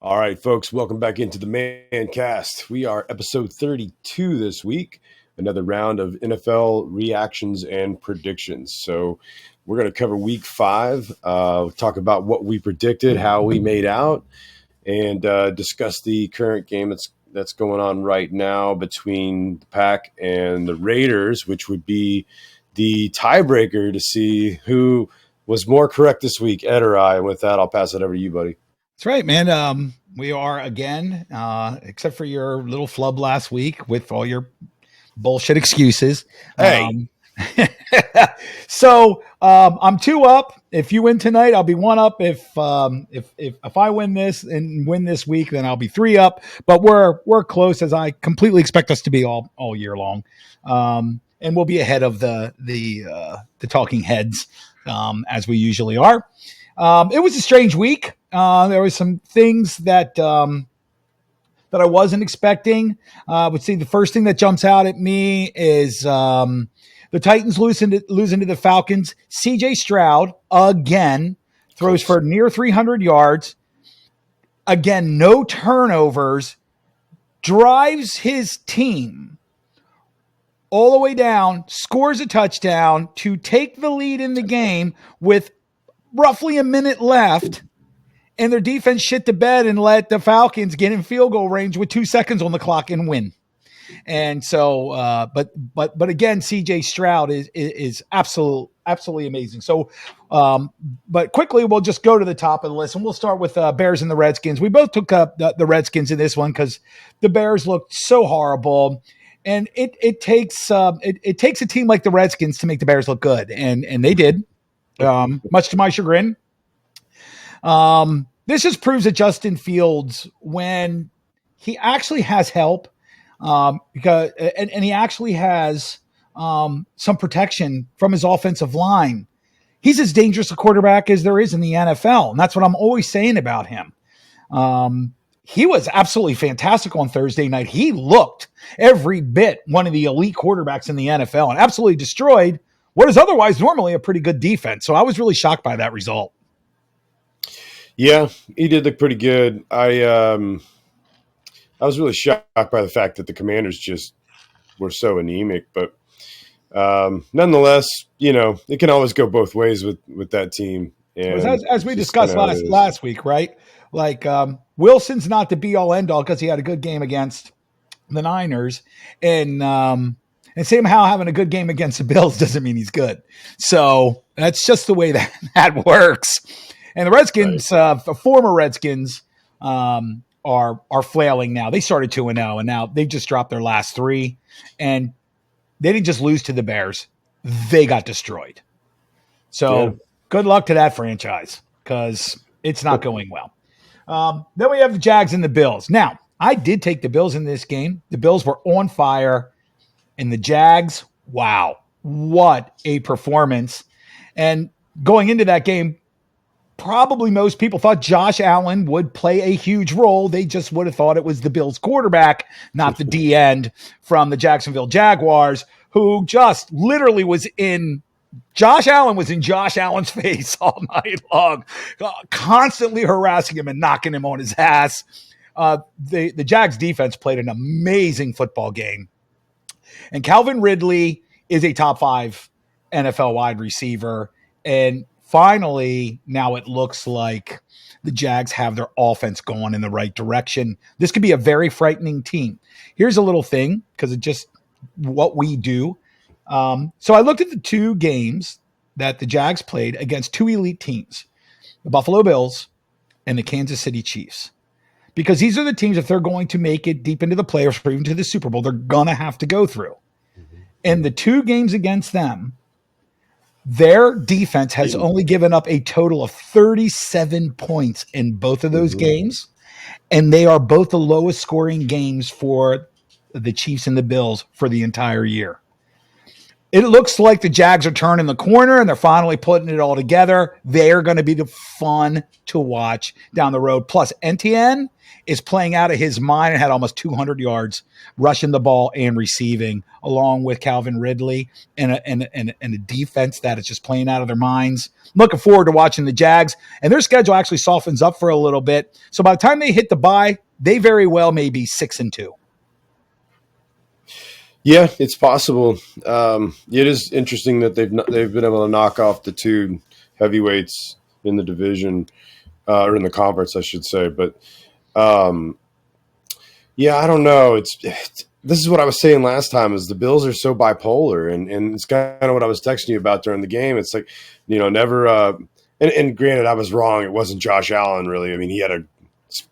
All right, folks, welcome back into the Mancast. We are episode 32 this week, another round of NFL reactions and predictions. So we're going to cover week 5, talk about what we predicted, how we made out, and discuss the current game that's going on right now between the Pack and the Raiders, which would be the tiebreaker to see who was more correct this week, Ed or I. And with that, I'll pass it over to you, buddy. That's right, man. We are again, except for your little flub last week with all your bullshit excuses. Hey. I'm 2 up. If you win tonight, I'll be 1 up. If I win this and win this week, then I'll be 3 up. But we're close, as I completely expect us to be all year long. And we'll be ahead of the talking heads, as we usually are. It was a strange week. There were some things that I wasn't expecting. I would say the first thing that jumps out at me is the Titans losing to the Falcons. C.J. Stroud, again, throws for near 300 yards. Again, no turnovers. Drives his team all the way down, scores a touchdown to take the lead in the game with roughly a minute left, and their defense shit the bed and let the Falcons get in field goal range with 2 seconds on the clock and win. And so, but again, CJ Stroud is absolutely amazing. So, but quickly, we'll just go to the top of the list, and we'll start with Bears and the Redskins. We both took up the Redskins in this one because the Bears looked so horrible. And it takes a team like the Redskins to make the Bears look good, and they did. Much to my chagrin. This just proves that Justin Fields, when he actually has help, because he actually has some protection from his offensive line, he's as dangerous a quarterback as there is in the NFL, and that's what I'm always saying about him. He was absolutely fantastic on Thursday night. He looked every bit one of the elite quarterbacks in the NFL and absolutely destroyed what is otherwise normally a pretty good defense. So I was really shocked by that result. Yeah, he did look pretty good. I was really shocked by the fact that the Commanders just were so anemic, but nonetheless, it can always go both ways with that team. And as we discussed last week, right? Like Wilson's not the be all end all because he had a good game against the Niners, and somehow having a good game against the Bills doesn't mean he's good. So that's just the way that works. And the Redskins, right. The former Redskins, are flailing now. They started 2-0, and now they just dropped their last 3. And they didn't just lose to the Bears; they got destroyed. So good luck to that franchise because it's not going well. Then we have the Jags and the Bills. Now, I did take the Bills in this game. The Bills were on fire. And the Jags, wow, what a performance. And going into that game, probably most people thought Josh Allen would play a huge role. They just would have thought it was the Bills quarterback, not the D-end from the Jacksonville Jaguars, who just literally was in Josh Allen's face all night long, constantly harassing him and knocking him on his ass. The Jags defense played an amazing football game. And Calvin Ridley is a top 5 NFL wide receiver. And finally, now it looks like the Jags have their offense going in the right direction. This could be a very frightening team. Here's a little thing, because it's just what we do. So I looked at the 2 games that the Jags played against 2 elite teams, the Buffalo Bills and the Kansas City Chiefs. Because these are the teams, if they're going to make it deep into the playoffs or even to the Super Bowl, they're going to have to go through. And the 2 games against them, their defense has only given up a total of 37 points in both of those games. And they are both the lowest scoring games for the Chiefs and the Bills for the entire year. It looks like the Jags are turning the corner and they're finally putting it all together. They're going to be fun to watch down the road. Plus, NTN is playing out of his mind and had almost 200 yards rushing the ball and receiving, along with Calvin Ridley and a defense that is just playing out of their minds. Looking forward to watching the Jags, and their schedule actually softens up for a little bit. So by the time they hit the bye, they very well may be 6-2. Yeah, it's possible. It is interesting that they've been able to knock off the two heavyweights in the division or in the conference, I should say. But yeah, I don't know. This is what I was saying last time: is the Bills are so bipolar, and it's kind of what I was texting you about during the game. It's like, never. And granted, I was wrong. It wasn't Josh Allen, really. I mean, he had a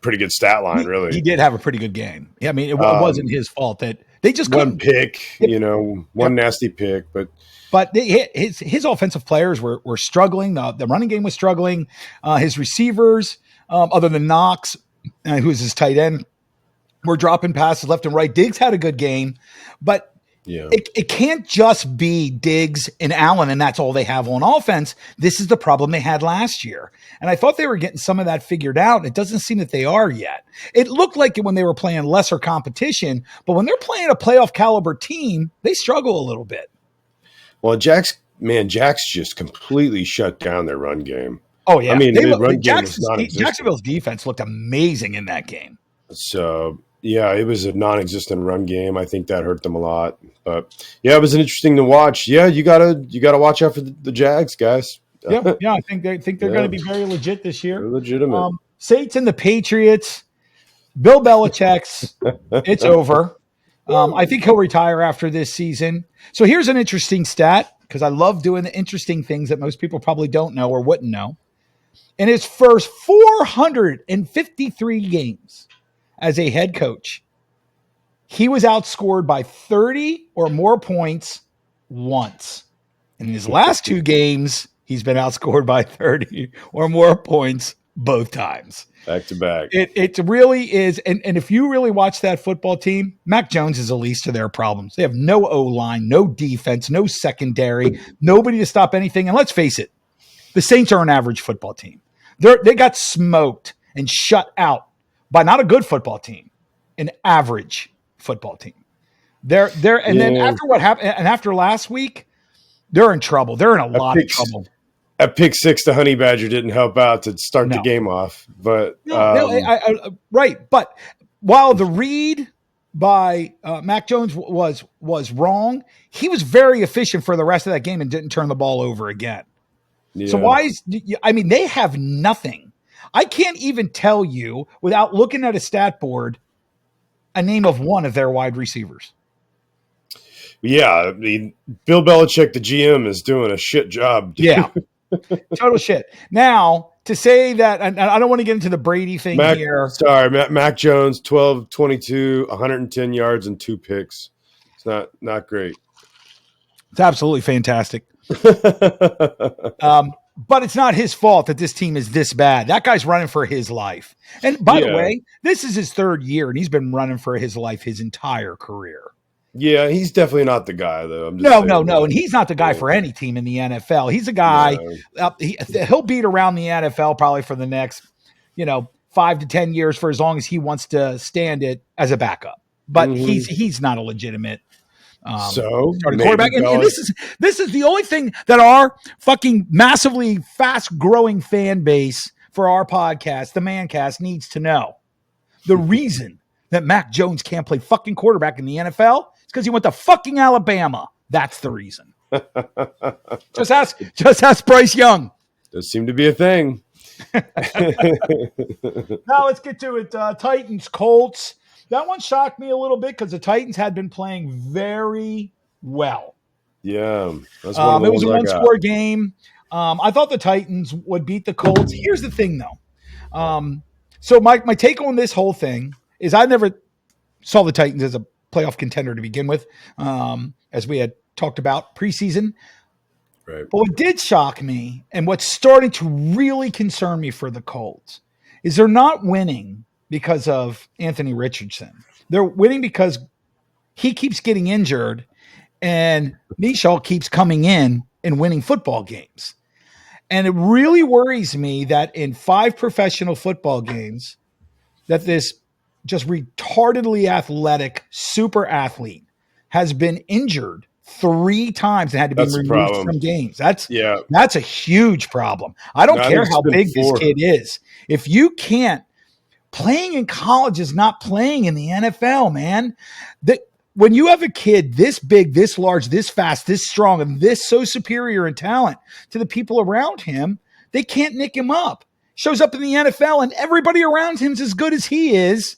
pretty good stat line, really. He did have a pretty good game. I mean, it wasn't his fault that they just couldn't. One pick, one nasty pick, but his offensive players were struggling. The running game was struggling. His receivers, other than Knox, who's his tight end, were dropping passes left and right. Diggs had a good game, but it can't just be Diggs and Allen, and that's all they have on offense. This is the problem they had last year. And I thought they were getting some of that figured out. It doesn't seem that they are yet. It looked like it when they were playing lesser competition, but when they're playing a playoff caliber team, they struggle a little bit. Well, Jack's just completely shut down their run game. Oh, yeah. I mean, the run game was non-existent. Jacksonville's defense looked amazing in that game. So, yeah, it was a non-existent run game. I think that hurt them a lot. But, yeah, it was interesting to watch. Yeah, you gotta watch out for the Jags, guys. Yeah, I think they're going to be very legit this year. They're legitimate. Saints and the Patriots. Bill Belichick's, it's over. I think he'll retire after this season. So here's an interesting stat, because I love doing the interesting things that most people probably don't know or wouldn't know. In his first 453 games as a head coach, he was outscored by 30 or more points once. In his last two games, he's been outscored by 30 or more points both times. Back to back. It really is. And if you really watch that football team, Mac Jones is the least of their problems. They have no O-line, no defense, no secondary, nobody to stop anything. And let's face it, the Saints are an average football team. They got smoked and shut out by not a good football team, an average football team. Then after what happened, and after last week, they're in trouble. They're in a lot of trouble. A pick six to Honey Badger didn't help out to start the game off, but right. But while the read by Mac Jones was wrong, he was very efficient for the rest of that game and didn't turn the ball over again. Yeah. So they have nothing. I can't even tell you without looking at a stat board a name of one of their wide receivers. Yeah, I mean, Bill Belichick, the GM, is doing a shit job. Yeah. Total shit. Now, to say that, and I don't want to get into the Brady thing here. Sorry, Mac Jones, 12, 22, 110 yards and 2 picks. It's not great. It's absolutely fantastic. But it's not his fault that this team is this bad. That guy's running for his life. And by the way, this is his third year, and he's been running for his life his entire career. Yeah, he's definitely not the guy, though. No. And he's not the guy for any team in the NFL. He's a guy, he'll beat around the NFL probably for the next, 5 to 10 years for as long as he wants to stand it as a backup. But he's not a legitimate starting quarterback. And this is the only thing that our fucking massively fast-growing fan base for our podcast, the Mancast, needs to know. The reason that Mac Jones can't play fucking quarterback in the NFL is because he went to fucking Alabama. That's the reason. Just ask Bryce Young. Does seem to be a thing. Now let's get to it. Titans, Colts. That one shocked me a little bit because the Titans had been playing very well. Yeah. It was a one-score game. I thought the Titans would beat the Colts. Here's the thing, though. So my take on this whole thing is I never saw the Titans as a playoff contender to begin with, as we had talked about preseason. Right. But what did shock me and what's starting to really concern me for the Colts is they're not winning because of Anthony Richardson. They're winning because he keeps getting injured And Nishal keeps coming in and winning football games. And it really worries me that in 5 professional football games, that this just retardedly athletic super athlete has been injured 3 times and had to be That's the removed problem. from games. Yeah. That's a huge problem. I don't No, I care think it's how been big this 4. kid is. If you can't, playing in college is not playing in the NFL, man. That when you have a kid this big, this large, this fast, this strong, and this so superior in talent to the people around him, they can't nick him up. Shows up in the NFL and everybody around him's as good as he is,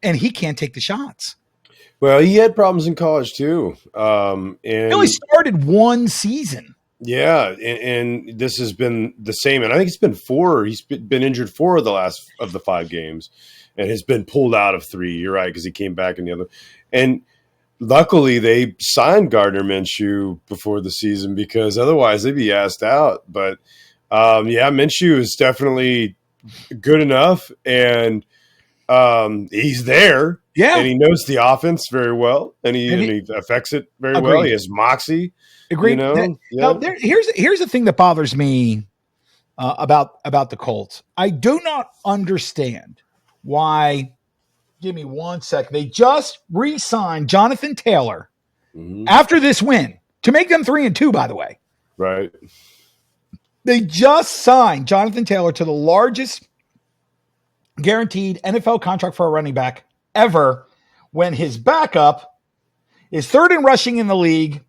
and he can't take the shots. Well, he had problems in college too. He only started 1 season. Yeah, and this has been the same. And I think it's been 4. He's been injured 4 of the 5 games, and has been pulled out of 3. You're right, because he came back in the other. And luckily, they signed Gardner Minshew before the season, because otherwise they'd be asked out. But yeah, Minshew is definitely good enough, and he's there. Yeah, and he knows the offense very well, and he affects it very agreed. well. He has moxie. Agreed. You know? Now, here's the thing that bothers me about the Colts. I do not understand why. Give me 1 second. They just re-signed Jonathan Taylor after this win to make them 3-2. By the way, right? They just signed Jonathan Taylor to the largest guaranteed NFL contract for a running back ever, when his backup is 3rd in rushing in the league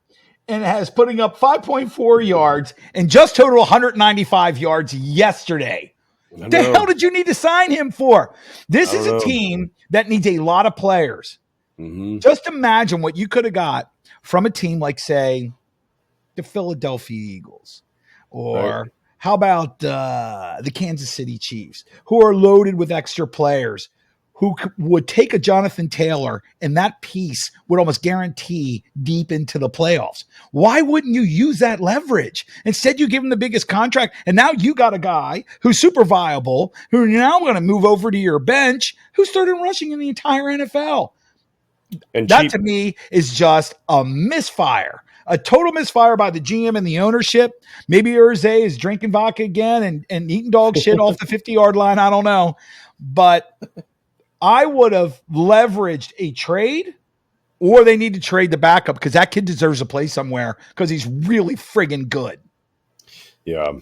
and has putting up 5.4 yards and just total 195 yards yesterday. The hell did you need to sign him for? This is a team that needs a lot of players. Just imagine what you could have got from a team like, say, the Philadelphia Eagles, or how about the Kansas City Chiefs, who are loaded with extra players, who would take a Jonathan Taylor, and that piece would almost guarantee deep into the playoffs. Why wouldn't you use that leverage? Instead, you give him the biggest contract, and now you got a guy who's super viable, who you're now going to move over to your bench, who's 3rd in rushing in the entire NFL. And that, to me, is just a misfire. A total misfire by the GM and the ownership. Maybe Irsay is drinking vodka again and eating dog shit off the 50-yard line. I don't know. But I would have leveraged a trade, or they need to trade the backup, because that kid deserves to play somewhere, because he's really friggin' good. Yeah.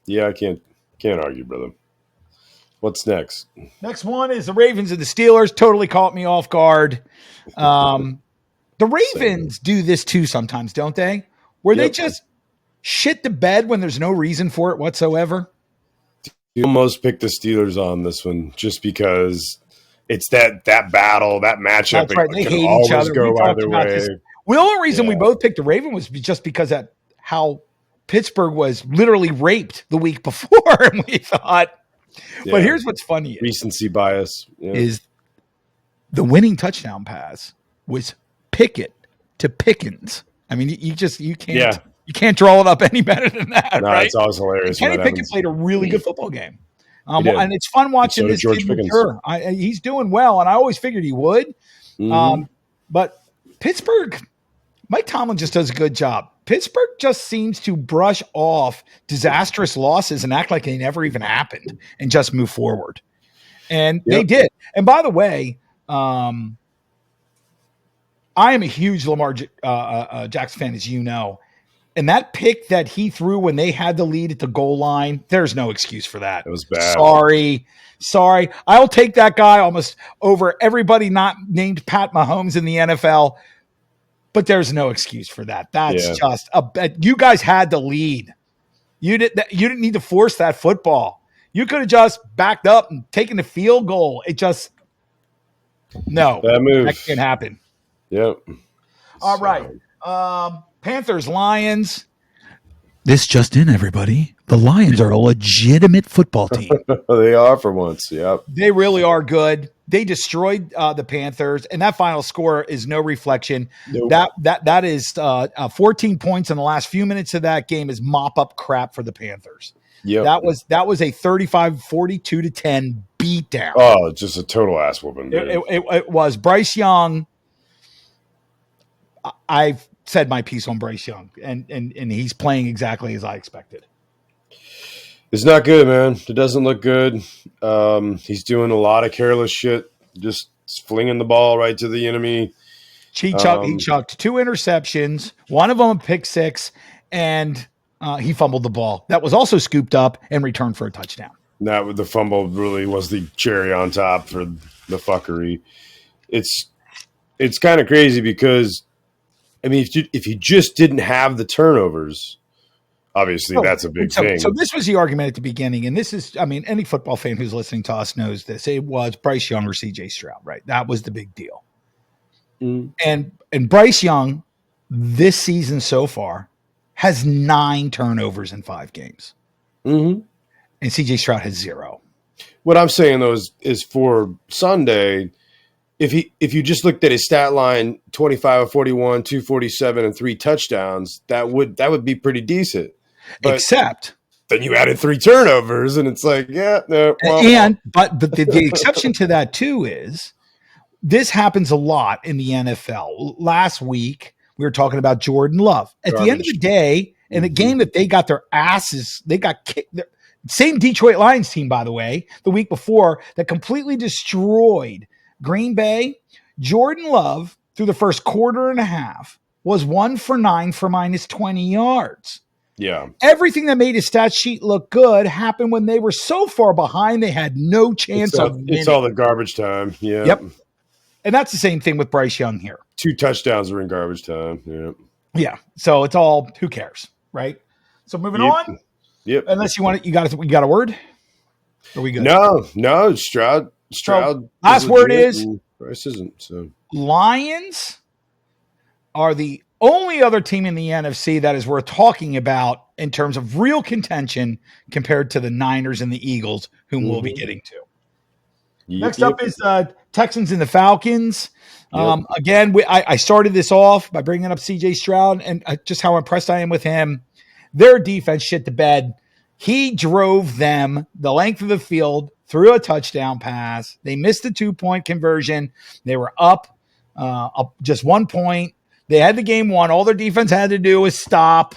Yeah, I can't argue, brother. What's next? Next one is the Ravens and the Steelers. Totally caught me off guard. The Ravens do this too sometimes, don't they? Where they just shit the bed when there's no reason for it whatsoever. You almost picked the Steelers on this one just because it's that battle, that matchup. That's right. They hate each other. Go either way. The only reason we both picked the Raven was just because of how Pittsburgh was literally raped the week before, and we thought. But here's what's funny: recency bias is the winning touchdown pass was Pickett to Pickens. I mean, you can't draw it up any better than that, right? It's always hilarious. Kenny Pickett played a really good football game. And it's fun watching this kid mature. He's doing well, and I always figured he would. But Pittsburgh, Mike Tomlin just does a good job. Pittsburgh just seems to brush off disastrous losses and act like they never even happened and just move forward. And they did. And by the way, I am a huge Lamar Jackson fan, as you know. And that pick that he threw when they had the lead at the goal line, there's no excuse for that. It was bad. Sorry. I'll take that guy almost over everybody not named Pat Mahomes in the NFL. But there's no excuse for that. That's just you guys had the lead. You didn't need to force that football. You could have just backed up and taken the field goal. It just that can't happen. Yep. All right. Panthers, Lions. This just in, everybody. The Lions are a legitimate football team. They are for once. Yep. They really are good. They destroyed the Panthers, and that final score is no reflection. Nope. That is 14 points in the last few minutes of that game is mop up crap for the Panthers. Yep. That was a 35-42-10 beatdown. Oh, just a total ass whooping. It was Bryce Young. I've said my piece on Bryce Young, and he's playing exactly as I expected. It's not good, man. It doesn't look good. He's doing a lot of careless shit, just flinging the ball right to the enemy. He chucked 2 interceptions, one of them a pick six, and he fumbled the ball. That was also scooped up and returned for a touchdown. That the fumble really was the cherry on top for the fuckery. It's kind of crazy because, I mean, if you just didn't have the turnovers, obviously that's a big thing. So this was the argument at the beginning, and this is, I mean, any football fan who's listening to us knows this. It was Bryce Young or C.J. Stroud, right? That was the big deal. And Bryce Young this season so far has 9 turnovers in 5 games. Mm-hmm. And CJ Stroud has 0. What I'm saying though is for Sunday, if you just looked at his stat line, 25 of 41, 247, and 3 touchdowns, that would be pretty decent. But except then you added 3 turnovers, and it's like, yeah, no. Well. But the exception to that too is this happens a lot in the NFL. Last week we were talking about Jordan Love. At the end of the day, in a game that they got their asses, they got kicked. Same Detroit Lions team, by the way, the week before that completely destroyed Green Bay. Jordan Love, through the first quarter and a half, was 1 for 9 for minus 20 yards. Yeah. Everything that made his stat sheet look good happened when they were so far behind they had no chance of winning. It's all the garbage time. Yeah. Yep. And that's the same thing with Bryce Young here. 2 touchdowns were in garbage time. Yeah. Yeah. So it's all, who cares, right? So moving on. Yep. Unless you want it, you got a word? Are we good? No. Stroud. So last word is Bryce isn't. So Lions are the only other team in the NFC that is worth talking about in terms of real contention compared to the Niners and the Eagles, whom we'll be getting to. Next up is Texans and the Falcons. Again, I started this off by bringing up CJ Stroud and just how impressed I am with him. Their defense shit the bed. He drove them the length of the field through a touchdown pass. They missed the 2-point conversion. They were up just 1 point. They had the game won. All their defense had to do was stop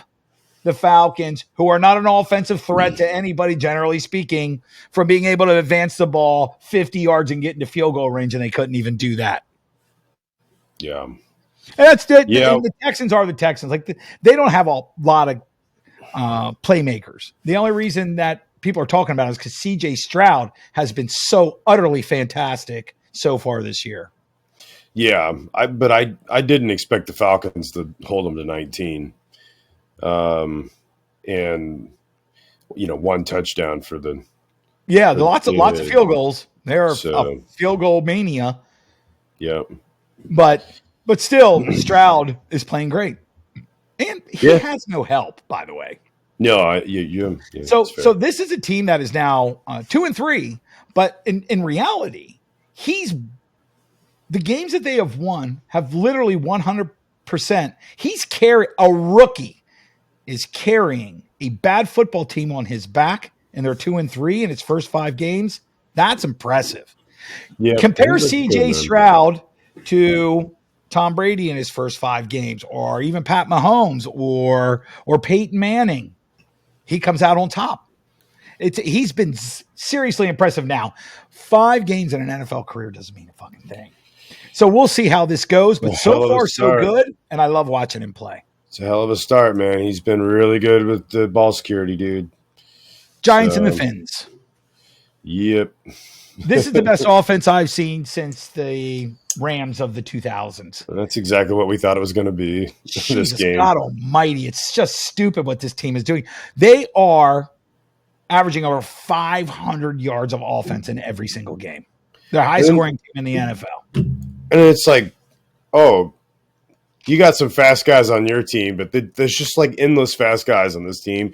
the Falcons, who are not an offensive threat to anybody, generally speaking, from being able to advance the ball 50 yards and get into field goal range, and they couldn't even do that. Yeah. And that's it. Yeah. The Texans are the Texans. Like they don't have a lot of playmakers. The only reason that people are talking about it is because CJ Stroud has been so utterly fantastic so far this year. Yeah, but I didn't expect the Falcons to hold them to 19. And 1 touchdown for the lots of field goals. They're a field goal mania. Yeah. But still Stroud is playing great. And he has no help, by the way. No, so this is a team that is now 2-3, but in reality, the games that they have won have literally 100%. A rookie is carrying a bad football team on his back, and they're 2-3 in its first 5 games. That's impressive. Yeah, compare CJ Stroud to Tom Brady in his first 5 games, or even Pat Mahomes or Peyton Manning. He comes out on top. He's been seriously impressive. Now, 5 games in an NFL career doesn't mean a fucking thing. So we'll see how this goes, but so far so good, and I love watching him play. It's a hell of a start, man. He's been really good with the ball security, dude. Giants and the Fins. Yep. This is the best offense I've seen since the Rams of the 2000s. That's exactly what we thought it was going to be. Jesus, this game. God almighty. It's just stupid what this team is doing. They are averaging over 500 yards of offense in every single game. They're a high-scoring team in the NFL. And it's like, you got some fast guys on your team, but there's just like endless fast guys on this team.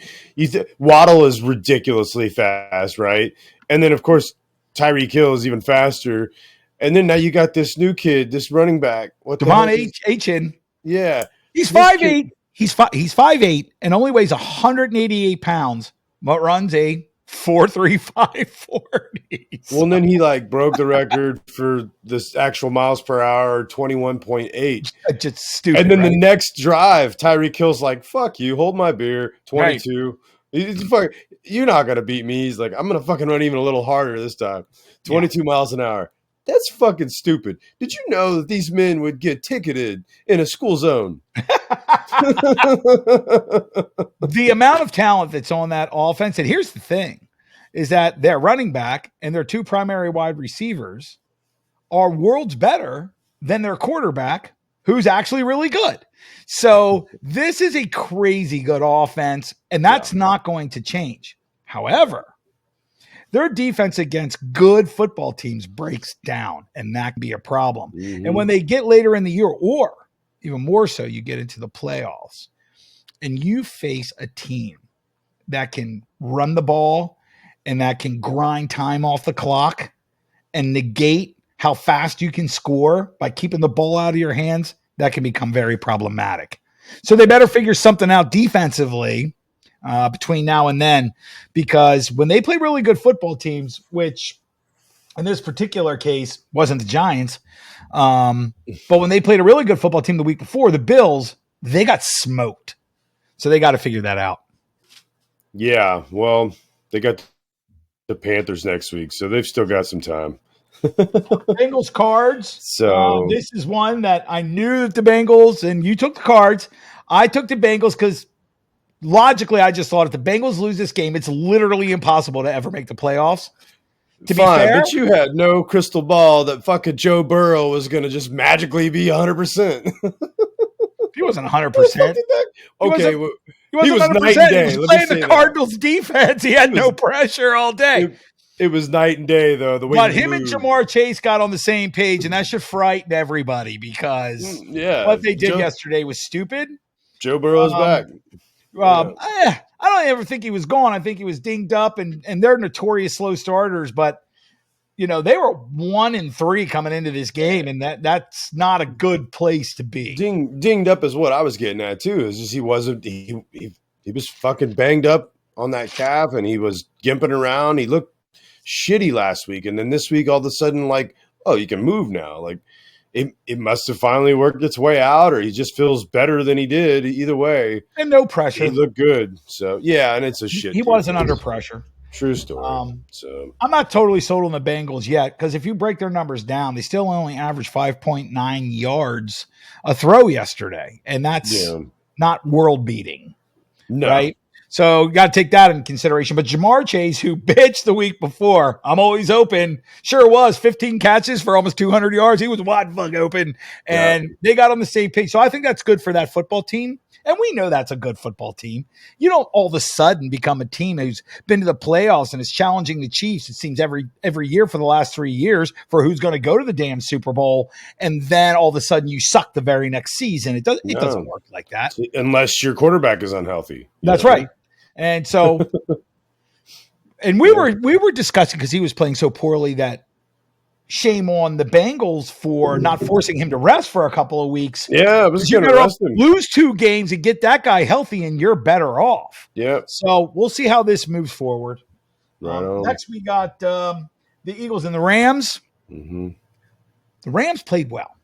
Waddle is ridiculously fast, right? And then, of course, Tyreek Hill is even faster. And then now you got this new kid, this running back. Devon Achane. Yeah. He's 5'8". He's 5'8", and only weighs 188 pounds, but runs a 4.3540. Well, and then he like broke the record for this actual miles per hour, 21.8. Just stupid. And then right? the next drive, Tyreek Hill's like, fuck you, hold my beer, 22. You're not going to beat me. He's like, I'm going to fucking run even a little harder this time. 22 miles an hour. That's fucking stupid. Did you know that these men would get ticketed in a school zone? The amount of talent that's on that offense, and here's the thing, is that their running back and their two primary wide receivers are worlds better than their quarterback, who's actually really good. So this is a crazy good offense, and that's not going to change. However, their defense against good football teams breaks down, and that can be a problem. Mm-hmm. And when they get later in the year, or even more so, you get into the playoffs, and you face a team that can run the ball and that can grind time off the clock and negate how fast you can score by keeping the ball out of your hands, that can become very problematic. So they better figure something out defensively between now and then, because when they play really good football teams, which in this particular case wasn't the Giants, but when they played a really good football team the week before, the Bills, they got smoked. So they got to figure that out. Yeah, well, they got the Panthers next week, so they've still got some time. Bengals cards. So this is one that I knew that the Bengals, and you took the cards. I took the Bengals because logically, I just thought if the Bengals lose this game, it's literally impossible to ever make the playoffs. To be fair, but you had no crystal ball that fucking Joe Burrow was going to just magically be 100%. He wasn't 100%. Okay, he was night and day. He was playing the Cardinals' defense. He had no pressure all day. It was night and day, though. The way but him and Jamar Chase got on the same page, and that should frighten everybody because what they did yesterday was stupid. Joe Burrow's back. I don't ever think he was gone. I think he was dinged up, and they're notorious slow starters. But they were 1-3 coming into this game, and that's not a good place to be. Dinged up is what I was getting at too. Is just he was fucking banged up on that calf, and he was gimping around. He looked shitty last week, and then this week all of a sudden, like, oh, you can move now. Like it must have finally worked its way out, or he just feels better than he did. Either way, and no pressure. He looked good. So yeah, and it's a shit. He wasn't under pressure. True story. So I'm not totally sold on the Bengals yet, because if you break their numbers down, they still only averaged 5.9 yards a throw yesterday, and that's not world beating. No. Right? So you got to take that into consideration. But Jamar Chase, who bitched the week before, I'm always open. Sure was 15 catches for almost 200 yards. He was wide fuck open, and they got on the same page. So I think that's good for that football team. And we know that's a good football team. You don't all of a sudden become a team who's been to the playoffs and is challenging the Chiefs, it seems, every year for the last 3 years for who's going to go to the damn Super Bowl. And then all of a sudden you suck the very next season. It doesn't work like that. Unless your quarterback is unhealthy. That's right. And so, and we were discussing, because he was playing so poorly, that shame on the Bengals for not forcing him to rest for a couple of weeks. Yeah, I was going to rest him. Lose 2 games and get that guy healthy, and you're better off. Yeah. So we'll see how this moves forward. Right next, we got the Eagles and the Rams. Mm-hmm. The Rams played well.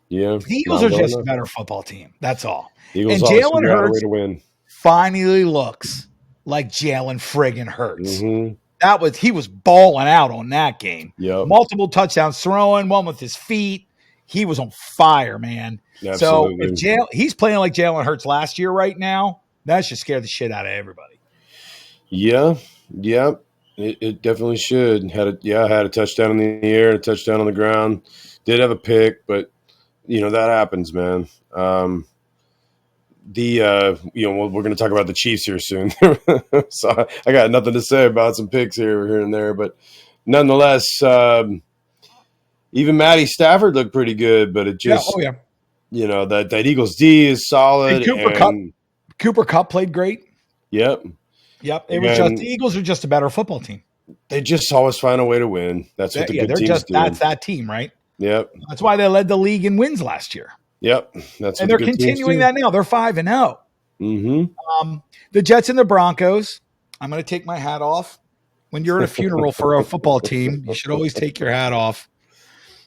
Yeah. The Eagles are just a better football team. That's all. Eagles and Jalen Hurts to win. Finally looks like Jalen friggin' Hurts. Mm-hmm. He was balling out on that game. Yep. Multiple touchdowns throwing, one with his feet. He was on fire, man. Absolutely. So if he's playing like Jalen Hurts last year right now, that should scare the shit out of everybody. Yeah. It definitely should. Had a touchdown in the air, a touchdown on the ground. Did have a pick, but that happens, man. We're going to talk about the Chiefs here soon. So I got nothing to say about some picks here and there, but nonetheless, even Matty Stafford looked pretty good, but it just, that Eagles D is solid. And Cooper Kupp played great. Yep. The Eagles are just a better football team. They just always find a way to win. That's what the good teams do. That's that team, right? Yep. That's why they led the league in wins last year. Yep, and they're continuing that now. They're 5-0. Mm-hmm. The Jets and the Broncos. I'm going to take my hat off when you're at a funeral for a football team, you should always take your hat off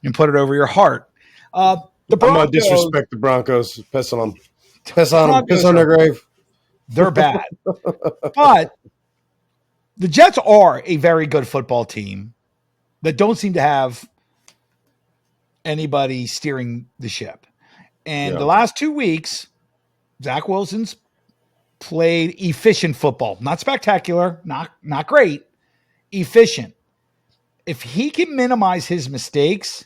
and put it over your heart. The I'm going to Broncos, disrespect the Broncos. Piss on them. Piss on them. Piss Broncos on their grave. they're bad. But the Jets are a very good football team that don't seem to have anybody steering the ship. And the last 2 weeks, Zach Wilson's played efficient football. Not spectacular, not great, efficient. If he can minimize his mistakes,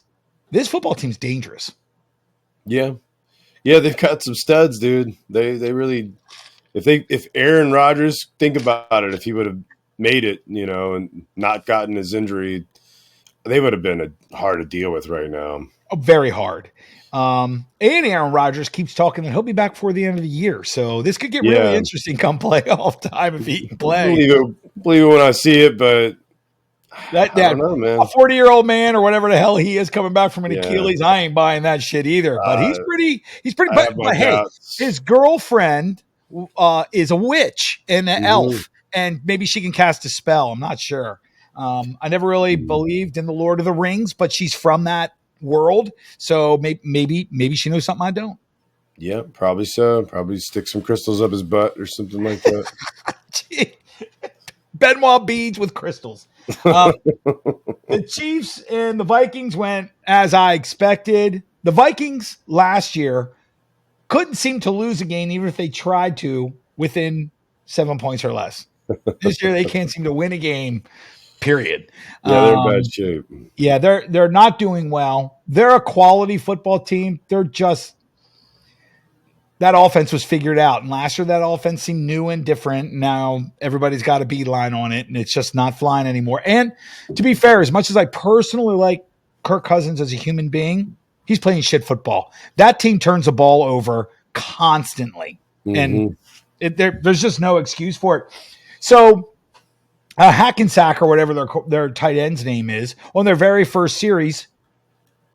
this football team's dangerous. Yeah. Yeah, they've got some studs, dude. They really if Aaron Rodgers, think about it, if he would have made it, and not gotten his injury, they would have been hard to deal with right now. Very hard. And Aaron Rodgers keeps talking that he'll be back before the end of the year. So this could get really interesting come playoff time if he can play. Believe it when I see it, but I don't know, man. A 40-year-old man or whatever the hell he is coming back from an Achilles, I ain't buying that shit either. But he's pretty. But hey, his girlfriend is a witch and an elf, and maybe she can cast a spell. I'm not sure. I never really believed in the Lord of the Rings, but she's from that world, so maybe she knows something I don't. Yeah, probably so. Probably stick some crystals up his butt or something like that. Benoit beads with crystals. The Chiefs and the Vikings went as I expected. The Vikings last year couldn't seem to lose a game, even if they tried to, within 7 points or less. This year they can't seem to win a game. Period. Yeah, they're in bad shape. Yeah, they're not doing well. They're a quality football team. They're just that offense was figured out. And last year that offense seemed new and different. Now everybody's got a beeline on it, and it's just not flying anymore. And to be fair, as much as I personally like Kirk Cousins as a human being, he's playing shit football. That team turns the ball over constantly. And there's just no excuse for it. So Hackensack or whatever their tight end's name is, on their very first series,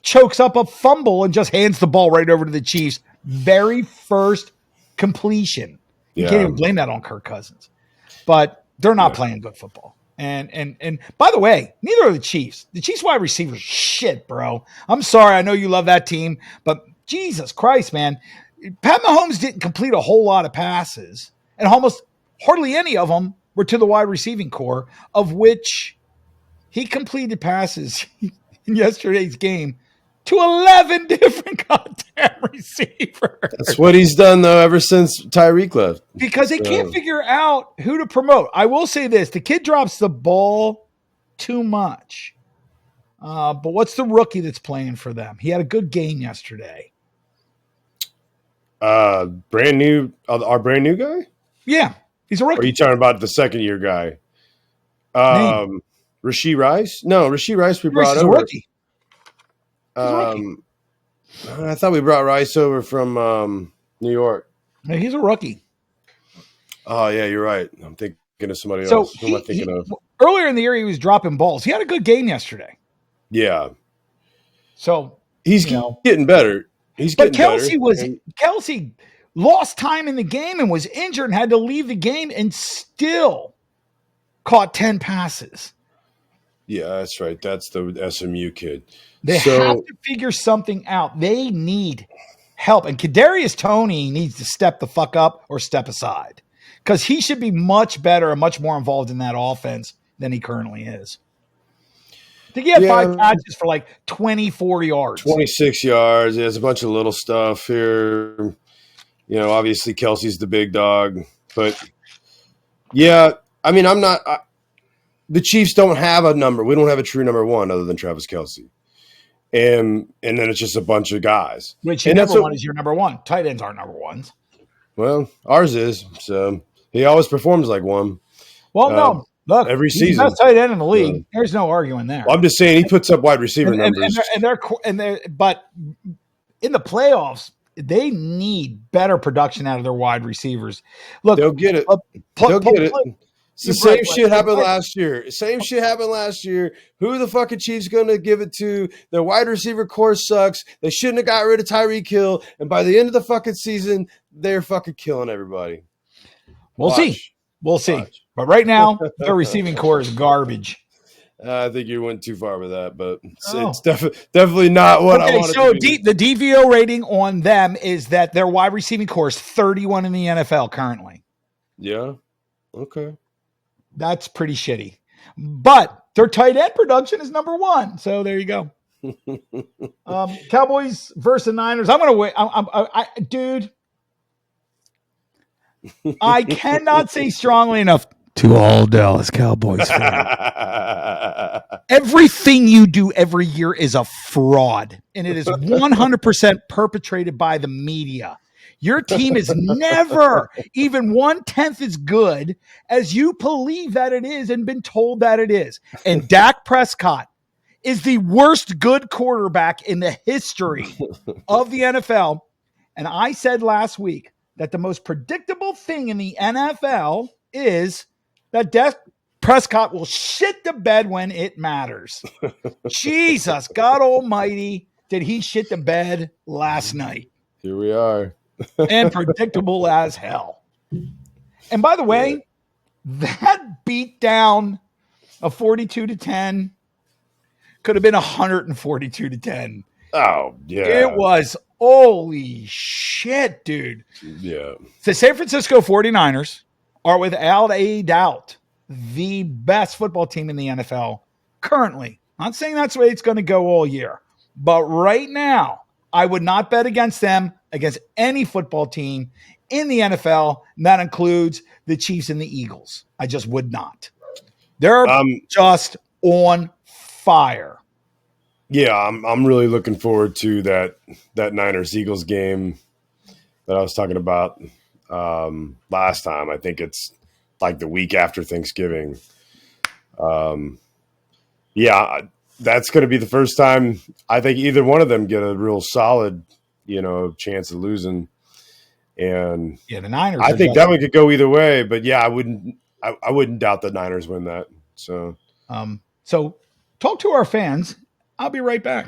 chokes up a fumble and just hands the ball right over to the Chiefs. Very first completion. You can't even blame that on Kirk Cousins. But they're not playing good football. And by the way, neither are the Chiefs. The Chiefs wide receivers, shit, bro. I'm sorry. I know you love that team, but Jesus Christ, man. Pat Mahomes didn't complete a whole lot of passes, and almost hardly any of them were to the wide receiving core, of which he completed passes in yesterday's game to 11 different goddamn receivers. That's what he's done, though, ever since Tyreek left. Because they can't figure out who to promote. I will say this. The kid drops the ball too much. But what's the rookie that's playing for them? He had a good game yesterday. Brand new, our brand new guy? Yeah. He's a rookie. Or are you talking about the second-year guy? Rashee Rice? No, Rashee Rice we brought over. Rookie. I thought we brought Rice over from New York. Yeah, he's a rookie. Oh, yeah, you're right. I'm thinking of somebody else. Who am I thinking of? Earlier in the year, he was dropping balls. He had a good game yesterday. Yeah. So he's getting better. Kelsey lost time in the game and was injured and had to leave the game and still caught 10 passes. Yeah, that's right. That's the SMU kid. They have to figure something out. They need help. And Kadarius Toney needs to step the fuck up or step aside, because he should be much better and much more involved in that offense than he currently is. I think he had 5 catches for like 24 yards. 26 yards. There's a bunch of little stuff here. Obviously Kelsey's the big dog. But, yeah, I mean, the Chiefs don't have a number. We don't have a true number one other than Travis Kelce. And then it's just a bunch of guys. Which number one is your number one. Tight ends aren't number ones. Well, ours is. So he always performs like one. Well, no. Look, every he's season. the best tight end in the league. There's no arguing there. Well, I'm just saying he puts up wide receiver numbers. But in the playoffs, they need better production out of their wide receivers. Look, they'll get it. They'll get it. It's the same shit happened last year. Same shit happened last year. Who the fucking Chiefs going to give it to? Their wide receiver core sucks. They shouldn't have got rid of Tyreek Hill. And by the end of the fucking season, they're fucking killing everybody. We'll see. But right now, their receiving core is garbage. I think you went too far with that, but it's Oh. definitely not what I Okay, want it so to be. the DVO rating on them is that their wide receiving core is 31 in the NFL currently. Yeah. Okay. That's pretty shitty. But their tight end production is number one. So there you go. Cowboys versus Niners. I'm gonna wait. Dude, I cannot say strongly enough to all Dallas Cowboys fans. Everything you do every year is a fraud, and it is 100% perpetrated by the media. Your team is never even 1/10 as good as you believe that it is and been told that it is. And Dak Prescott is the worst good quarterback in the history of the NFL. And I said last week that the most predictable thing in the NFL is that Dak Prescott will shit the bed when it matters. Jesus, God almighty, did he shit the bed last night? Here we are. And predictable as hell. And by the way, that beat down of 42-10 could have been 142-10. Oh, yeah. It was, holy shit, dude. Yeah. The San Francisco 49ers are without a doubt the best football team in the NFL currently. Not saying that's the way it's going to go all year, but right now, I would not bet against them, against any football team in the NFL. And that includes the Chiefs and the Eagles. I just would not. They're just on fire. Yeah, I'm really looking forward to that Niners Eagles game that I was talking about last time. I think it's like the week after Thanksgiving. Yeah, that's going to be the first time I think either one of them get a real solid, chance of losing. And yeah, the Niners. I think that one could go either way, but yeah, I wouldn't doubt the Niners win that. So talk to our fans. I'll be right back.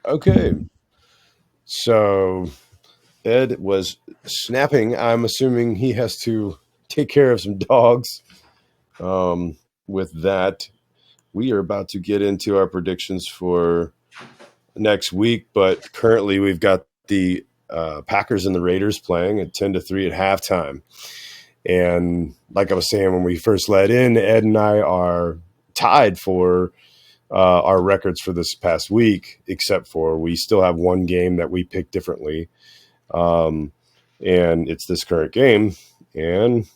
Okay. So Ed was snapping. I'm assuming he has to take care of some dogs. With that, we are about to get into our predictions for next week, but currently we've got the Packers and the Raiders playing at 10-3 at halftime. And like I was saying when we first let in, Ed and I are tied for our records for this past week, except for we still have one game that we picked differently. And it's this current game. And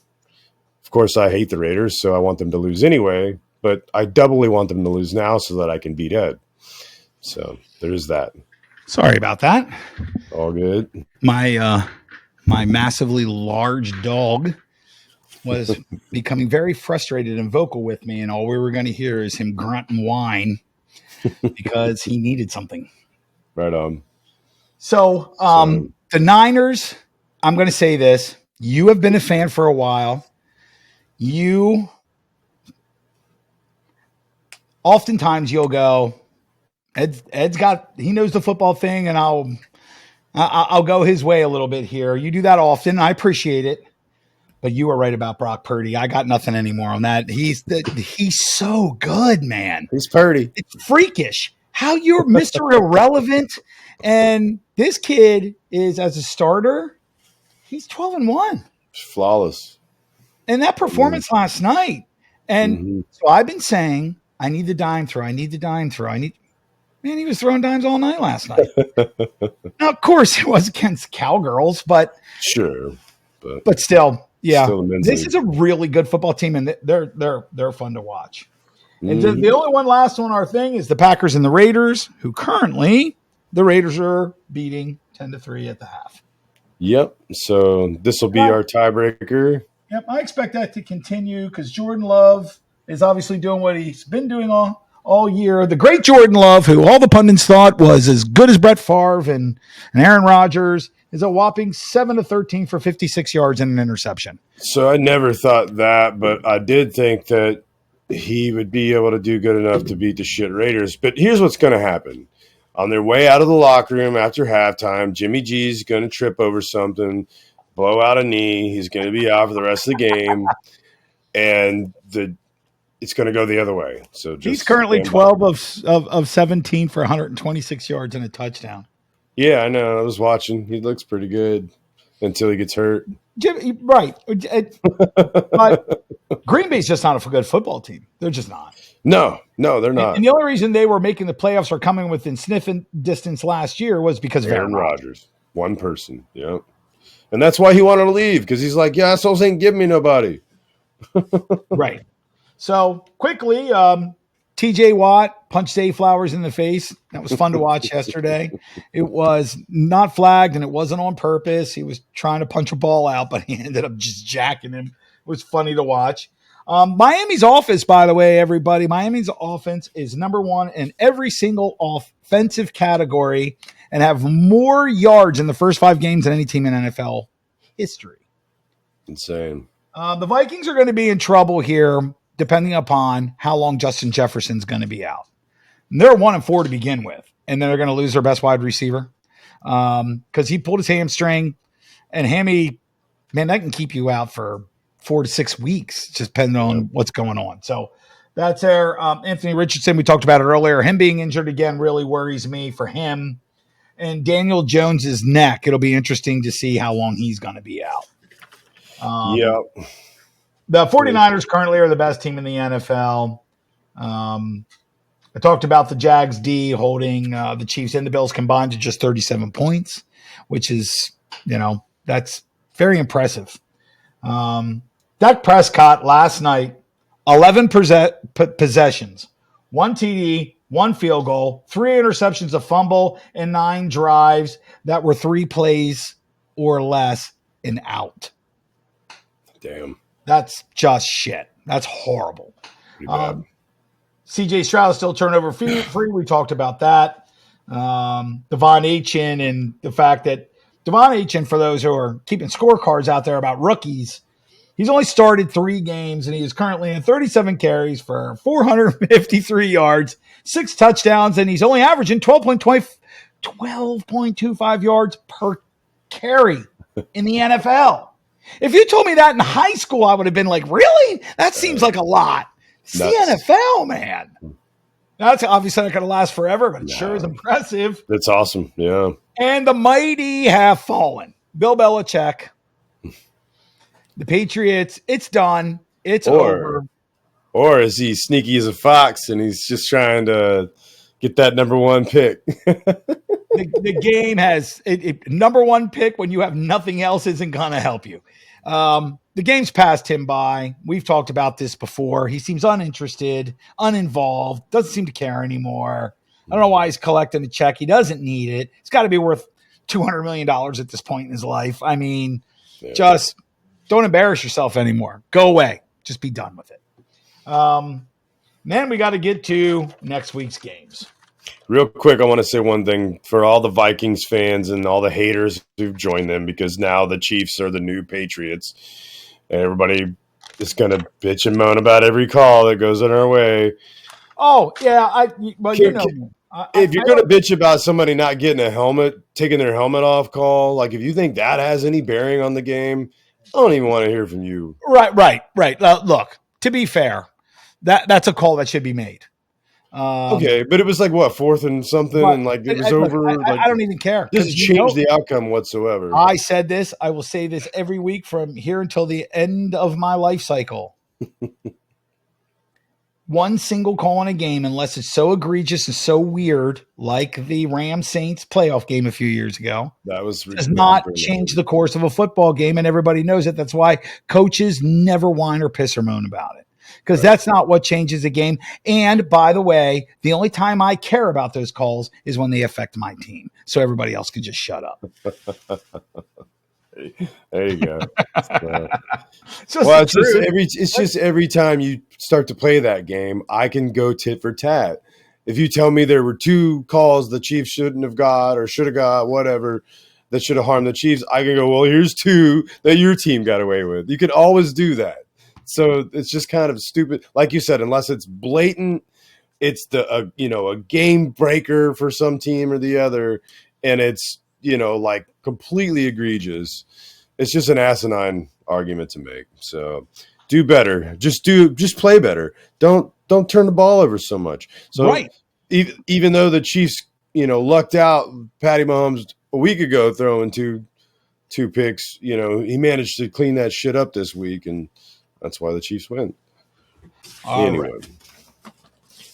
of course I hate the Raiders, so I want them to lose anyway, but I doubly want them to lose now so that I can beat Ed. So there's that. Sorry about that. All good. My massively large dog was becoming very frustrated and vocal with me, and all we were going to hear is him grunt and whine because he needed something. Right on. So the Niners, I'm going to say this. You have been a fan for a while. Oftentimes you'll go, he knows the football thing, and I'll go his way a little bit here. You do that often. I appreciate it. But you were right about Brock Purdy. I got nothing anymore on that. He's so good, man. He's Purdy. It's freakish how you're Mr. Irrelevant. And this kid is, as a starter, he's 12-1. Flawless. And that performance last night. And so I've been saying, I need the dime throw. Man, he was throwing dimes all night last night. Now, of course, it was against Cowgirls, but sure. But still. Yeah, this is a really good football team, and they're fun to watch. And the only one last on our thing is the Packers and the Raiders, who currently the Raiders are beating 10-3 at the half. Yep. So this will be our tiebreaker. Yep, I expect that to continue because Jordan Love is obviously doing what he's been doing all year. The great Jordan Love, who all the pundits thought was as good as Brett Favre and Aaron Rodgers, is a whopping 7-13 for 56 yards and an interception. So I never thought that, but I did think that he would be able to do good enough to beat the shit Raiders. But here's what's going to happen. On their way out of the locker room after halftime, Jimmy G's going to trip over something, blow out a knee. He's going to be out for the rest of the game. and it's going to go the other way. So He's just currently stand by. 12 of 17 for 126 yards and a touchdown. Yeah, I know. I was watching. He looks pretty good until he gets hurt. Right. But Green Bay's just not a good football team. They're just not. No, they're not. And the only reason they were making the playoffs or coming within sniffing distance last year was because of Aaron Rodgers. One person. Yeah. And that's why he wanted to leave, because he's like, yeah, assholes ain't giving me nobody. Right. So quickly, TJ Watt punched Dave Flowers in the face. That was fun to watch yesterday. It was not flagged and it wasn't on purpose. He was trying to punch a ball out, but he ended up just jacking him. It was funny to watch. Miami's offense, by the way, everybody, Miami's offense is number one in every single offensive category and have more yards in the first 5 games than any team in NFL history. Insane. The Vikings are going to be in trouble here, depending upon how long Justin Jefferson's going to be out. And they're 1-4 to begin with, and then they're going to lose their best wide receiver because he pulled his hamstring, and hammy, man, that can keep you out for 4 to 6 weeks, just depending on what's going on. So that's there. Anthony Richardson, we talked about it earlier. Him being injured again really worries me for him. And Daniel Jones's neck, it'll be interesting to see how long he's going to be out. Yep. The 49ers currently are the best team in the NFL. I talked about the Jags D holding the Chiefs and the Bills combined to just 37 points, which is, that's very impressive. Dak Prescott last night, 11 possessions, 1 TD, 1 field goal, 3 interceptions, a fumble, and 9 drives that were 3 plays or less and out. Damn. That's just shit. That's horrible. CJ Stroud is still turnover free. We talked about that. Devon Achane and the fact that Devon Achane, for those who are keeping scorecards out there about rookies, he's only started 3 games, and he is currently in 37 carries for 453 yards, 6 touchdowns, and he's only averaging 12.25 yards per carry in the NFL. If you told me that in high school, I would have been like, really? That seems like a lot. It's the NFL, man. That's obviously not going to last forever, but it sure is impressive. That's awesome. Yeah. And the mighty have fallen. Bill Belichick. The Patriots, it's done. It's over. Or is he sneaky as a fox and he's just trying to get that number 1 pick? The game has number 1 pick when you have nothing else isn't going to help you. The game's passed him by. We've talked about this before. He seems uninterested, uninvolved, doesn't seem to care anymore. I don't know why he's collecting a check. He doesn't need it. It's got to be worth $200 million at this point in his life. I mean, just don't embarrass yourself anymore. Go away. Just be done with it. Then we got to get to next week's games. Real quick, I want to say one thing for all the Vikings fans and all the haters who've joined them, because now the Chiefs are the new Patriots. And everybody is going to bitch and moan about every call that goes in our way. Oh, yeah. If you're going to bitch about somebody not getting a helmet, taking their helmet off call, like if you think that has any bearing on the game, I don't even want to hear from you. Right. Look, to be fair, that's a call that should be made. Okay, but it was like what, 4th and something, and like it was over. I don't even care. It doesn't change the outcome whatsoever. I said this. I will say this every week from here until the end of my life cycle. One single call in a game, unless it's so egregious and so weird, like the Rams-Saints playoff game a few years ago, does not change the course of a football game, and everybody knows it. That's why coaches never whine or piss or moan about it. Because that's not what changes a game. And by the way, the only time I care about those calls is when they affect my team. So everybody else can just shut up. There you go. It's just every time you start to play that game, I can go tit for tat. If you tell me there were 2 calls the Chiefs shouldn't have got or should have got, whatever, that should have harmed the Chiefs, I can go, well, here's 2 that your team got away with. You could always do that. So it's just kind of stupid. Like you said, unless it's blatant, it's a game breaker for some team or the other, and it's, like completely egregious. It's just an asinine argument to make. So do better. Just play better. Don't turn the ball over so much. So Right. even though the Chiefs, lucked out Patty Mahomes a week ago throwing two picks, he managed to clean that shit up this week, and that's why the Chiefs win. All Anyway, right.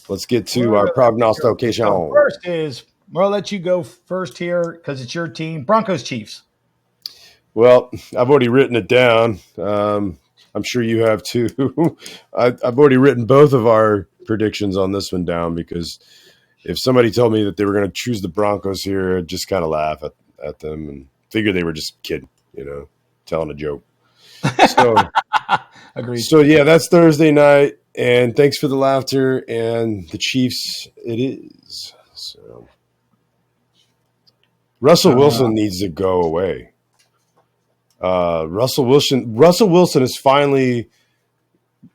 let's get to our prognostication. So first is, I'll let you go first here because it's your team. Broncos Chiefs. Well, I've already written it down. I'm sure you have too. I've already written both of our predictions on this one down because if somebody told me that they were going to choose the Broncos here, I'd just kind of laugh at them and figure they were just kidding, telling a joke. So, Agreed. So, yeah, that's Thursday night. And thanks for the laughter. And the Chiefs, it is. So, Russell Wilson needs to go away. Russell Wilson is finally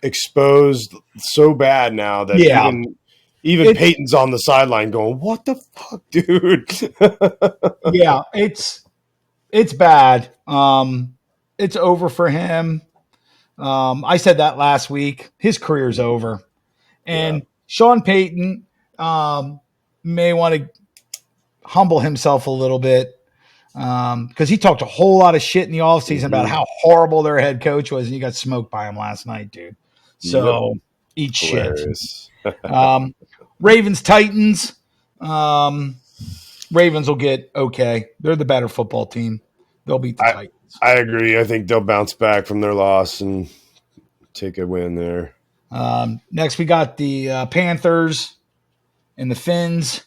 exposed so bad now that even Peyton's on the sideline going, "What the fuck, dude?" Yeah, it's bad. It's over for him. I said that last week. His career's over, and Sean Payton may want to humble himself a little bit. Because he talked a whole lot of shit in the offseason about how horrible their head coach was, and you got smoked by him last night, dude. So eat Hilarious. shit. Ravens, Titans. Ravens will get okay. They're the better football team. They'll beat the Titans. I agree. I think they'll bounce back from their loss and take a win there. Next, we got the Panthers and the Finns.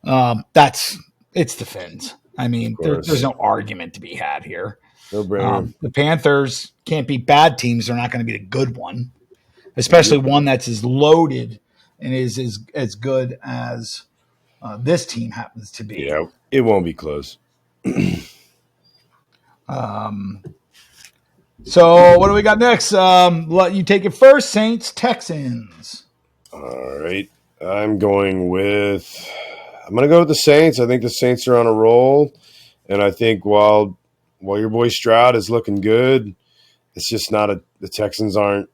It's the Finns. I mean, there's no argument to be had here. No brainer. The Panthers can't be bad teams. They're not going to be the good one, especially one that's as loaded and is as good as this team happens to be. Yeah, it won't be close. So what do we got next? Let you take it first. Saints, Texans. All right. I'm going to go with the Saints. I think the Saints are on a roll. And I think while your boy Stroud is looking good, it's just not the Texans aren't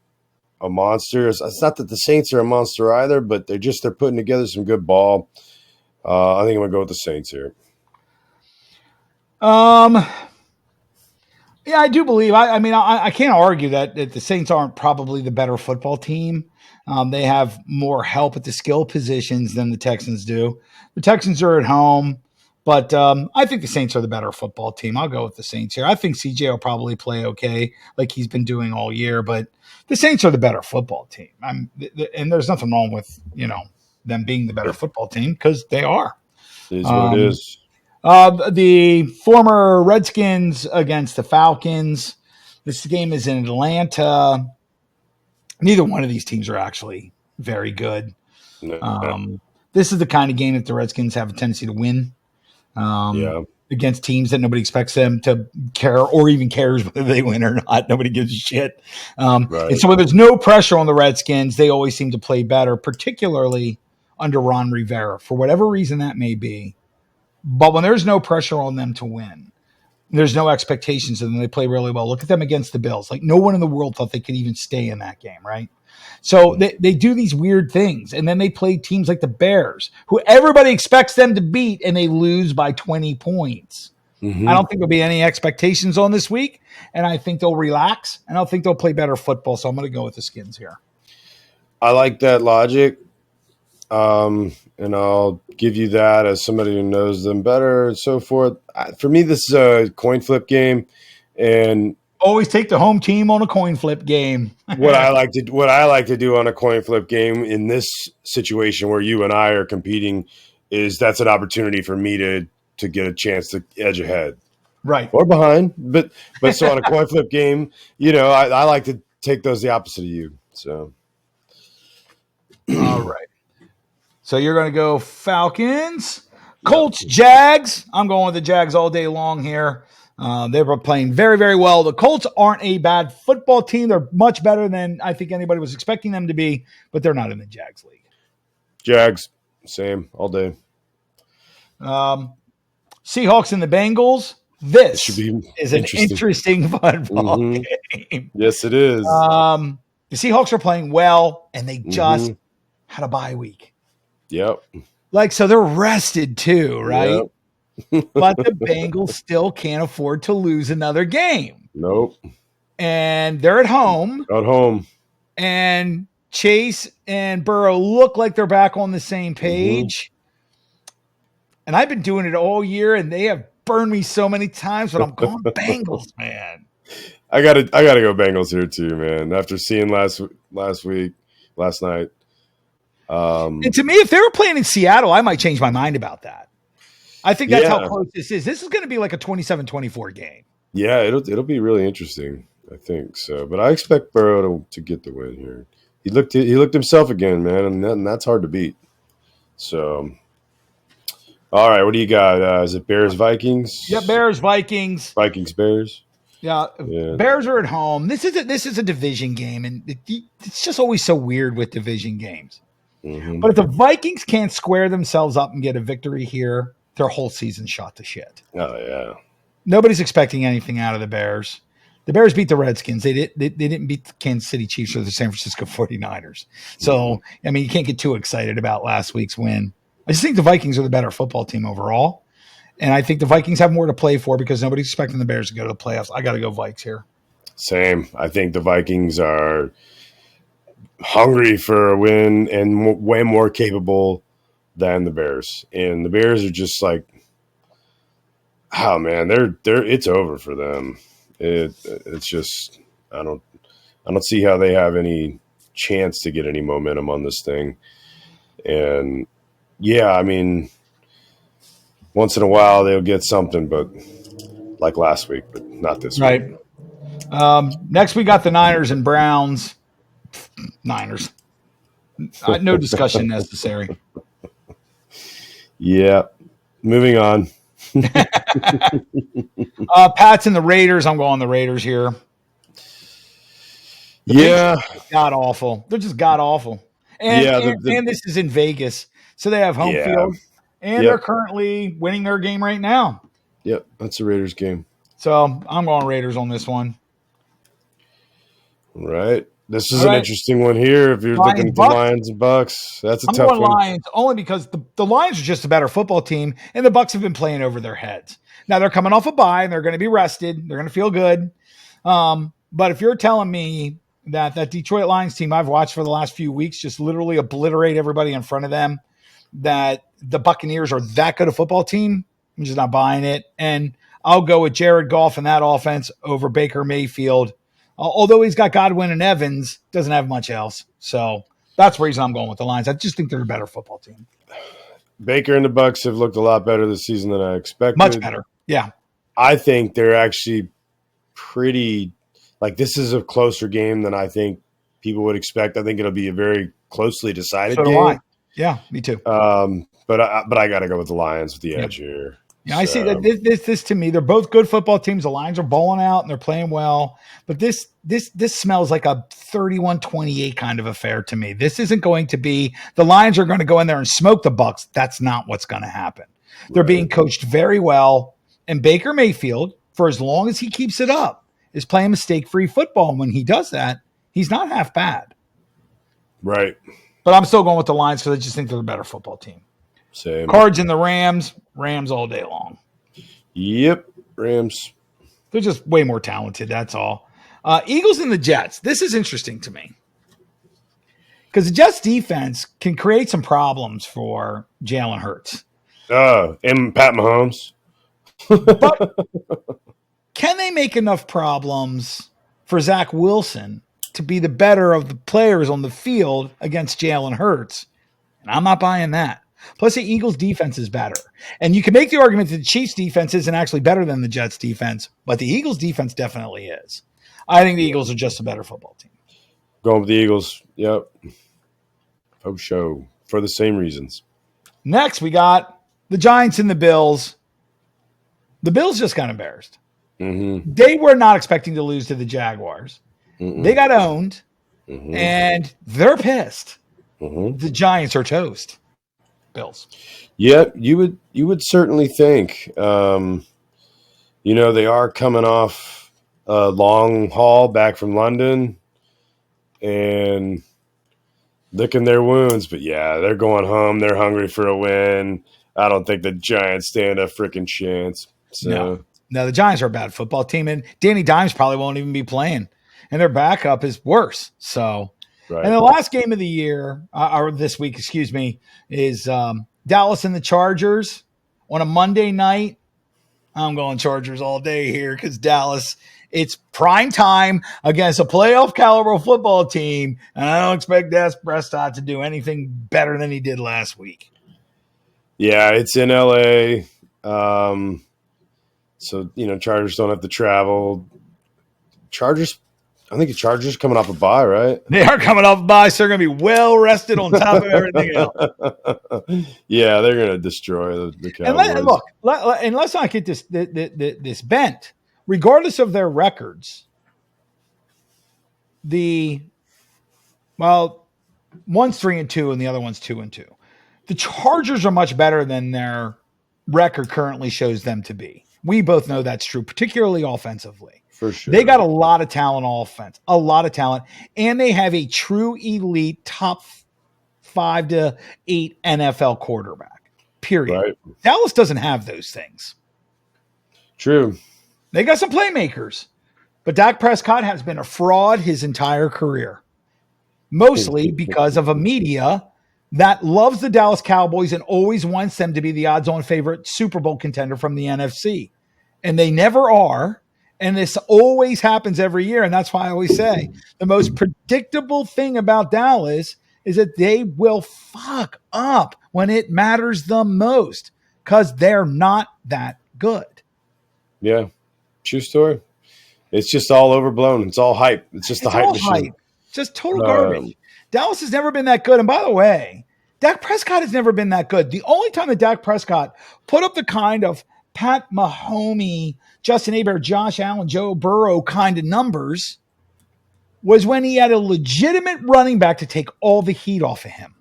a monster. It's not that the Saints are a monster either, but they're putting together some good ball. I think I'm going to go with the Saints here. Yeah, I do believe. I can't argue that the Saints aren't probably the better football team. They have more help at the skill positions than the Texans do. The Texans are at home, but I think the Saints are the better football team. I'll go with the Saints here. I think CJ will probably play okay, like he's been doing all year, but the Saints are the better football team. And there's nothing wrong with them being the better football team because they are. It is what it is. The former Redskins against the Falcons. This game is in Atlanta. Neither one of these teams are actually very good. No. This is the kind of game that the Redskins have a tendency to win against teams that nobody expects them to care or even cares whether they win or not. Nobody gives a shit. Right. And so when there's no pressure on the Redskins, they always seem to play better, particularly under Ron Rivera, for whatever reason that may be. But when there's no pressure on them to win, there's no expectations of them. They play really well. Look at them against the Bills. Like no one in the world thought they could even stay in that game, right? So they do these weird things. And then they play teams like the Bears, who everybody expects them to beat, and they lose by 20 points. Mm-hmm. I don't think there'll be any expectations on this week, and I think they'll relax, and I think they'll play better football. So I'm going to go with the Skins here. I like that logic. And I'll give you that as somebody who knows them better and so forth. For me, this is a coin flip game, and always take the home team on a coin flip game. what I like to do on a coin flip game in this situation where you and I are competing is that's an opportunity for me to get a chance to edge ahead, right, or behind. But so on a coin flip game, I like to take those the opposite of you. So, all right. So you're going to go Falcons, Colts, Jags. I'm going with the Jags all day long here. They were playing very, very well. The Colts aren't a bad football team. They're much better than I think anybody was expecting them to be, but they're not in the Jags league. Jags, same, all day. Seahawks and the Bengals. It should This be is an interesting football game. Yes, it is. The Seahawks are playing well, and they just Mm-hmm. had a bye week. Yep. Like, so they're rested too, right? Yep. But the Bengals still can't afford to lose another game. Nope. And they're at home, Got home. and Chase and Burrow look like they're back on the same page. And I've been doing it all year, and they have burned me so many times, but I'm going Bengals, man. I gotta go Bengals here too, man. After seeing last night. And to me, if they were playing in Seattle, I might change my mind about that. I think that's how close this is. This is going to be like a 27-24 game. Yeah, it'll be really interesting. I think so, but I expect Burrow to get the win here. He looked himself again, man, and that's hard to beat. So, all right, what do you got? Is it Bears Vikings? Yeah, Bears Vikings. Vikings Bears. Yeah, Bears are at home. This is a division game, and it's just always so weird with division games. Mm-hmm. But if the Vikings can't square themselves up and get a victory here, their whole season shot to shit. Oh yeah. Nobody's expecting anything out of the Bears. The Bears beat the Redskins. They didn't beat the Kansas City Chiefs or the San Francisco 49ers. So, I mean, you can't get too excited about last week's win. I just think the Vikings are the better football team overall. And I think the Vikings have more to play for because nobody's expecting the Bears to go to the playoffs. I got to go Vikes here. Same. I think the Vikings are hungry for a win and way more capable than the Bears. And the Bears are just like, oh man, they're it's over for them. It's just I don't see how they have any chance to get any momentum on this thing. And yeah, I mean, once in a while they'll get something, but like last week, but not this week. Right. Next we got the Niners and Browns. Niners. No discussion necessary. Yeah. Moving on. Pats and the Raiders. I'm going the Raiders here. God awful. They're just god awful. And this is in Vegas, so they have home field, and they're currently winning their game right now. Yep, that's the Raiders game. So I'm going Raiders on this one. All right. This is an interesting one here. If you're looking at the Lions and Bucks, that's a tough one. Lions only because the Lions are just a better football team, and the Bucks have been playing over their heads. Now they're coming off a bye, and they're going to be rested. They're going to feel good. But if you're telling me that Detroit Lions team I've watched for the last few weeks just literally obliterate everybody in front of them, that the Buccaneers are that good a football team, I'm just not buying it. And I'll go with Jared Goff and that offense over Baker Mayfield. Although he's got Godwin and Evans, doesn't have much else. So that's the reason I'm going with the Lions. I just think they're a better football team. Baker and the Bucks have looked a lot better this season than I expected. Much better. Yeah. I think they're actually pretty – like this is a closer game than I think people would expect. I think it'll be a very closely decided game. So do I. Yeah, me too. But I got to go with the Lions with the edge here. Yeah, I see that this to me, they're both good football teams. The Lions are balling out and they're playing well, but this smells like a 31-28 kind of affair to me. This isn't going to be the Lions are going to go in there and smoke the Bucks. That's not what's going to happen. They're being coached very well, and Baker Mayfield, for as long as he keeps it up, is playing mistake-free football. And when he does that, he's not half bad. Right. But I'm still going with the Lions because I just think they're the better football team. Same. Cards and the Rams all day long. Yep, Rams. They're just way more talented, that's all. Eagles and the Jets. This is interesting to me. Because the Jets defense can create some problems for Jalen Hurts. And Pat Mahomes. But can they make enough problems for Zach Wilson to be the better of the players on the field against Jalen Hurts? And I'm not buying that. Plus, the Eagles' defense is better. And you can make the argument that the Chiefs' defense isn't actually better than the Jets' defense, but the Eagles' defense definitely is. I think the Eagles are just a better football team. Going with the Eagles. Yep. Oh, show. For the same reasons. Next, we got the Giants and the Bills. The Bills just got embarrassed. Mm-hmm. They were not expecting to lose to the Jaguars. Mm-mm. They got owned, and they're pissed. Mm-hmm. The Giants are toast. Bills. Yeah, you would certainly think. They are coming off a long haul back from London and licking their wounds. But yeah, they're going home. They're hungry for a win. I don't think the Giants stand a freaking chance. No, So no, the Giants are a bad football team, and Danny Dimes probably won't even be playing, and their backup is worse. So, and right. the last game of the year, or this week, excuse me, is Dallas and the Chargers on a Monday night. I'm going Chargers all day here because Dallas, it's prime time against a playoff caliber football team, and I don't expect Dak Prescott to do anything better than he did last week. Yeah, it's in LA. So, Chargers don't have to travel. I think the Chargers coming off a bye, right? They are coming off a bye, so they're going to be well rested on top of everything else. Yeah, they're going to destroy the Cowboys. And let's not get this bent. Regardless of their records, one's 3-2 and the other one's 2-2. The Chargers are much better than their record currently shows them to be. We both know that's true, particularly offensively. For sure. They got a lot of talent on offense, a lot of talent, and they have a true elite top 5 to 8 NFL quarterback, period. Right. Dallas doesn't have those things. True. They got some playmakers, but Dak Prescott has been a fraud his entire career, mostly because of a media that loves the Dallas Cowboys and always wants them to be the odds-on favorite Super Bowl contender from the NFC. And they never are. And this always happens every year. And that's why I always say the most predictable thing about Dallas is that they will fuck up when it matters the most because they're not that good. Yeah. True story. It's just all overblown. It's all hype. It's just the hype machine. Hype. Just total garbage. Dallas has never been that good. And by the way, Dak Prescott has never been that good. The only time that Dak Prescott put up the kind of Pat Mahomes, Justin Herbert, Josh Allen, Joe Burrow kind of numbers was when he had a legitimate running back to take all the heat off of him.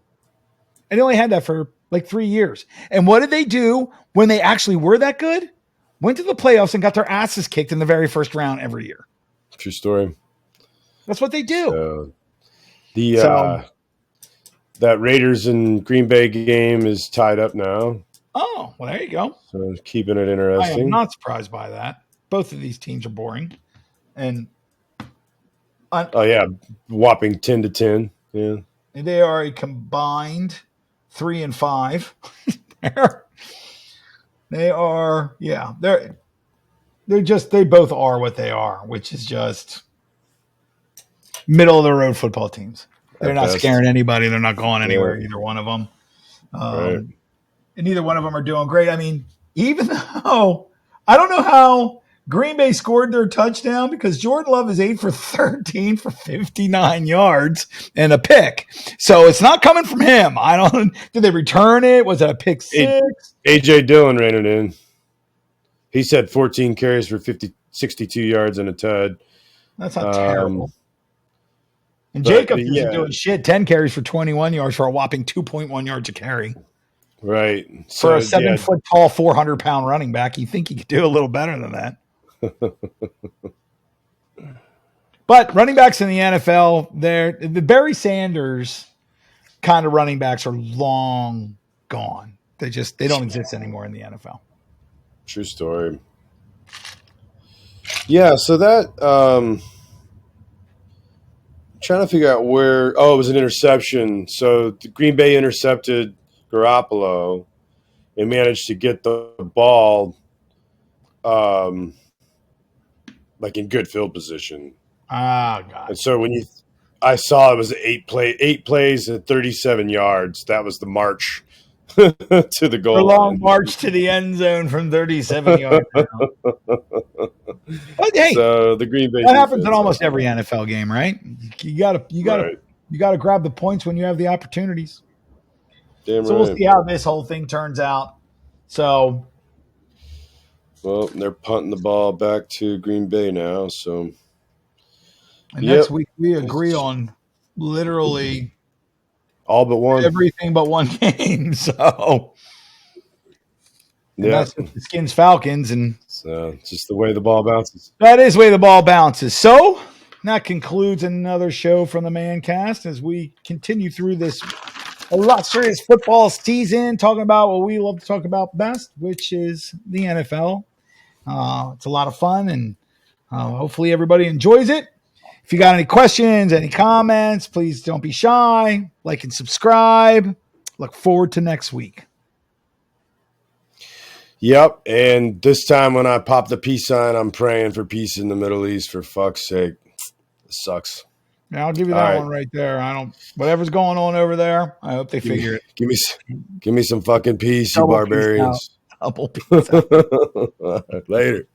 And he only had that for like 3 years. And what did they do when they actually were that good? Went to the playoffs and got their asses kicked in the very first round every year. True story. That's what they do. That Raiders and Green Bay game is tied up now. Oh, well, there you go. So keeping it interesting. I am not surprised by that. Both of these teams are boring. And whopping 10-10. Yeah. They are a combined 3-5. They are, yeah. They both are what they are, which is just middle of the road football teams. They're not scaring anybody. They're not going anywhere, either one of them. Right. And neither one of them are doing great. I mean, even though I don't know how Green Bay scored their touchdown because Jordan Love is 8 for 13 for 59 yards and a pick. So it's not coming from him. Did they return it? Was it a pick six? A.J. Dillon ran it in. He said 14 carries for 62 yards and a tud. That's not terrible. And Jacobs isn't doing shit. 10 carries for 21 yards for a whopping 2.1 yards a carry. Right. For a 7-foot tall, 400-pound running back, you think he could do a little better than that. But running backs in the NFL, the Barry Sanders kind of running backs are long gone. They don't exist anymore in the NFL. True story. Yeah, so that trying to figure out where. Oh, it was an interception. So the Green Bay intercepted Garoppolo and managed to get the ball, like in good field position. Ah, God. And so I saw it was 8 plays at 37 yards. That was the march to the goal. A long march to the end zone from 37 yards. But hey, so the Green Bay that happens in almost every NFL game, right? You gotta grab the points when you have the opportunities. Damn so right. We'll see how this whole thing turns out. So, well, they're punting the ball back to Green Bay now. So, and next week we agree on literally all but one, everything but one game. So, And Yeah. that's the Skins Falcons, and So just the way the ball bounces. that is the way the ball bounces. So that concludes another show from the Mancast as we continue through this illustrious football season, talking about what we love to talk about best, which is the NFL. It's a lot of fun, and hopefully everybody enjoys it. If you got any questions, any comments, please don't be shy. Like and subscribe. Look forward to next week. Yep. And this time when I pop the peace sign, I'm praying for peace in the Middle East, for fuck's sake. It sucks. Yeah, I'll give you All that right. one right there. Whatever's going on over there, I hope they figure it. Give me some fucking peace, you Double peace barbarians. out. Double peace out. Later.